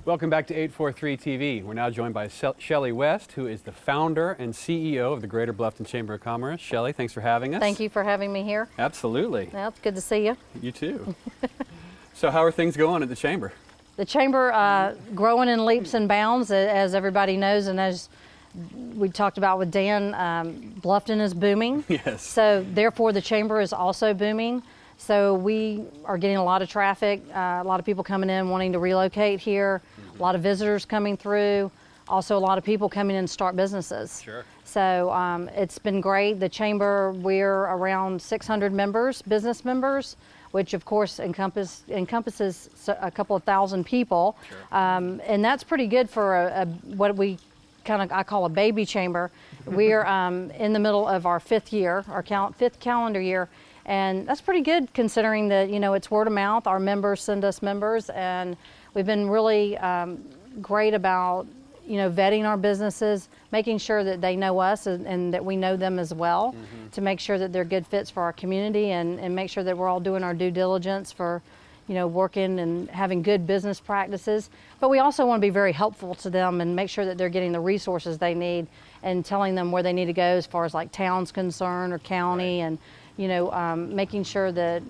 Welcome back to 843 TV. We're now joined by Shellie West, who is the founder and CEO of the Greater Bluffton Chamber of Commerce. Shellie, thanks for having us. Thank you for having me here. Absolutely. Well, it's good to see you. You too. So how are things going at the Chamber? The Chamber growing in leaps and bounds, as everybody knows, and as we talked about with Dan, Bluffton is booming. Yes. So therefore the Chamber is also booming. So we are getting a lot of traffic, a lot of people coming in wanting to relocate here, a lot of visitors coming through, also a lot of people coming in to start businesses. Sure. So it's been great. The Chamber, we're around 600 members, business members, which of course encompasses a couple of thousand people. Sure. And that's pretty good for what we I call a baby chamber. We're in the middle of our fifth year, our fifth calendar year. And that's pretty good considering that, you know, it's word of mouth. Our members send us members, and we've been really great about, you know, vetting our businesses, making sure that they know us and that we know them as well, to make sure that they're good fits for our community and make sure that we're all doing our due diligence for, you know, working and having good business practices. But we also want to be very helpful to them and make sure that they're getting the resources they need and telling them where they need to go as far as like town's concerned or county, and you know, making sure that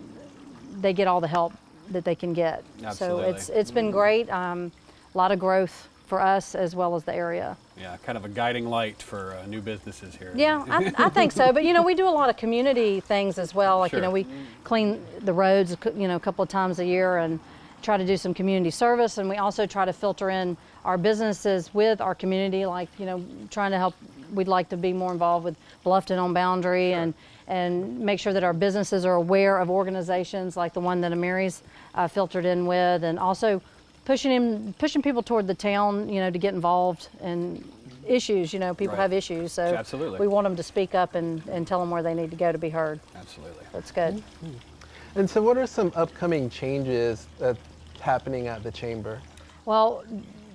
they get all the help that they can get. Absolutely. So it's been great. A lot of growth for us as well as the area. Yeah, kind of a guiding light for new businesses here. Yeah, I think so. But you know, we do a lot of community things as well. Like, Sure. you know, we clean the roads, you know, a couple of times a year and try to do some community service. And we also try to filter in our businesses with our community, like, you know, trying to help. We'd like to be more involved with Bluffton on Boundary. Sure. And make sure that our businesses are aware of organizations like the one that Amiri's filtered in with, and also pushing people toward the town, you know, to get involved in issues. You know, people Right. have issues, so Absolutely. we want them to speak up and tell them where they need to go to be heard. Absolutely. That's good. And so what are some upcoming changes that's happening at the Chamber? Well,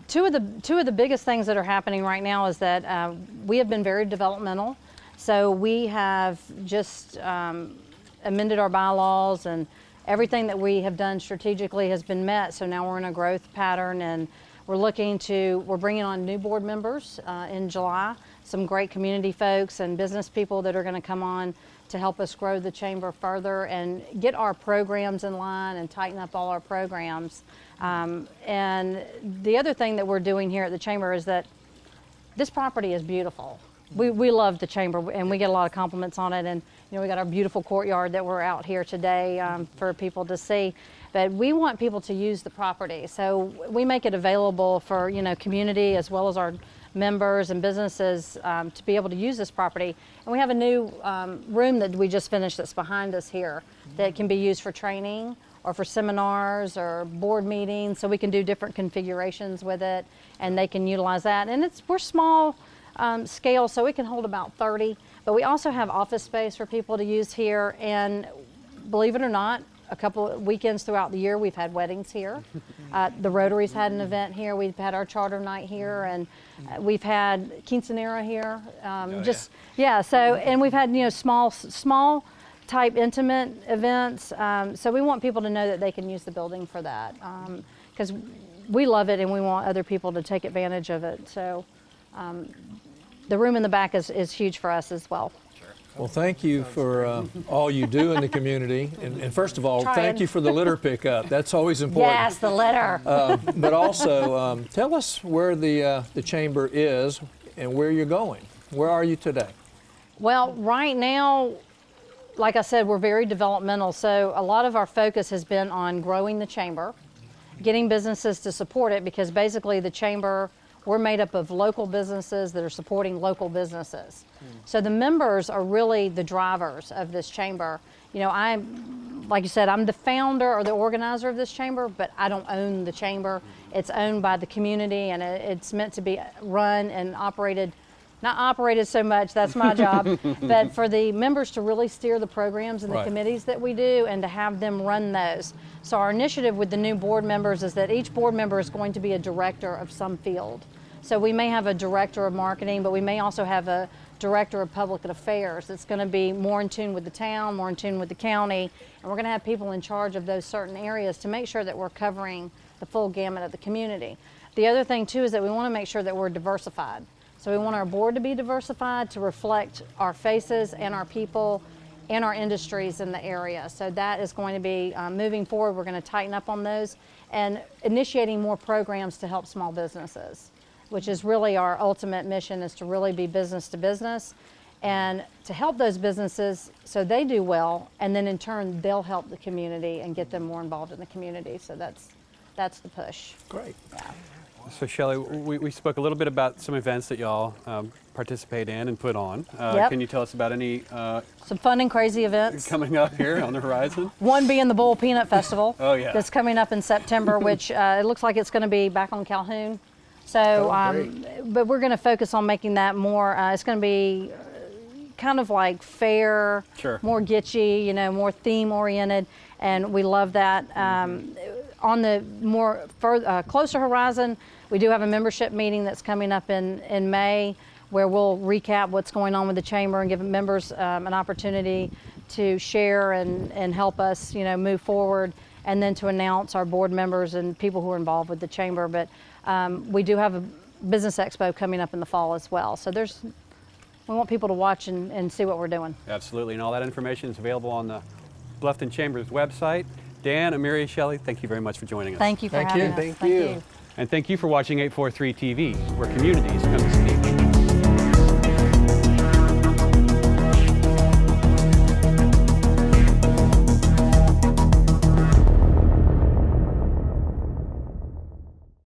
two of the biggest things that are happening right now is that we have been very developmental. So we have just amended our bylaws, and everything that we have done strategically has been met. So now we're in a growth pattern, and we're bringing on new board members in July, some great community folks and business people that are going to come on to help us grow the Chamber further and get our programs in line and tighten up all our programs. And the other thing that we're doing here at the Chamber is that this property is beautiful. We love the Chamber, and we get a lot of compliments on it. And you know, we got our beautiful courtyard that we're out here today for people to see. But we want people to use the property, so we make it available for, you know, community as well as our members and businesses to be able to use this property. And we have a new room that we just finished that's behind us here that can be used for training or for seminars or board meetings. So we can do different configurations with it, and they can utilize that. And we're small scale, so we can hold about 30, but we also have office space for people to use here. And believe it or not, a couple of weekends throughout the year we've had weddings here. The Rotary's had an event here. We've had our charter night here, and we've had quinceanera here. So, and we've had, you know, small type intimate events. So we want people to know that they can use the building for that, because we love it and we want other people to take advantage of it. So the room in the back is huge for us as well. Well, thank you for all you do in the community. And first of all, Trying. thank you for the litter pickup. That's always important. Yes, the litter. But also, tell us where the Chamber is and where you're going. Where are you today? Well, right now, like I said, we're very developmental. So a lot of our focus has been on growing the Chamber, getting businesses to support it, because basically the Chamber, we're made up of local businesses that are supporting local businesses. So the members are really the drivers of this Chamber. You know, like you said, I'm the founder or the organizer of this Chamber, but I don't own the Chamber. It's owned by the community, and it's meant to be run and operated, not operated so much, that's my job, but for the members to really steer the programs and the Right. committees that we do, and to have them run those. So our initiative with the new board members is that each board member is going to be a director of some field. So we may have a director of marketing, but we may also have a director of public affairs that's going to be more in tune with the town, more in tune with the county, and we're going to have people in charge of those certain areas to make sure that we're covering the full gamut of the community. The other thing too is that we want to make sure that we're diversified. So we want our board to be diversified to reflect our faces and our people and our industries in the area. So that is going to be moving forward. We're going to tighten up on those and initiating more programs to help small businesses, which is really our ultimate mission, is to really be business to business and to help those businesses so they do well, and then in turn they'll help the community and get them more involved in the community. So that's the push. Great. So Shellie, we spoke a little bit about some events that y'all participate in and put on. Yep. Can you tell us about any Some fun and crazy events. coming up here on the horizon? One being the Bull Peanut Festival. Oh, yeah. That's coming up in September, which it looks like it's going to be back on Calhoun. So, but we're going to focus on making that more. It's going to be kind of like fair, Sure. more gitchy, you know, more theme oriented, and we love that. On the more closer horizon, we do have a membership meeting that's coming up in May, where we'll recap what's going on with the chamber and give members an opportunity to share and help us, you know, move forward, and then to announce our board members and people who are involved with the chamber. But we do have a business expo coming up in the fall as well. So we want people to watch and see what we're doing. Absolutely, and all that information is available on the Bluffton Chamber's website. Dan, Amiri, Shellie, thank you very much for joining us. Thank you for Thank having you. us. Thank you. And thank you for watching 843 TV, where communities come to speak.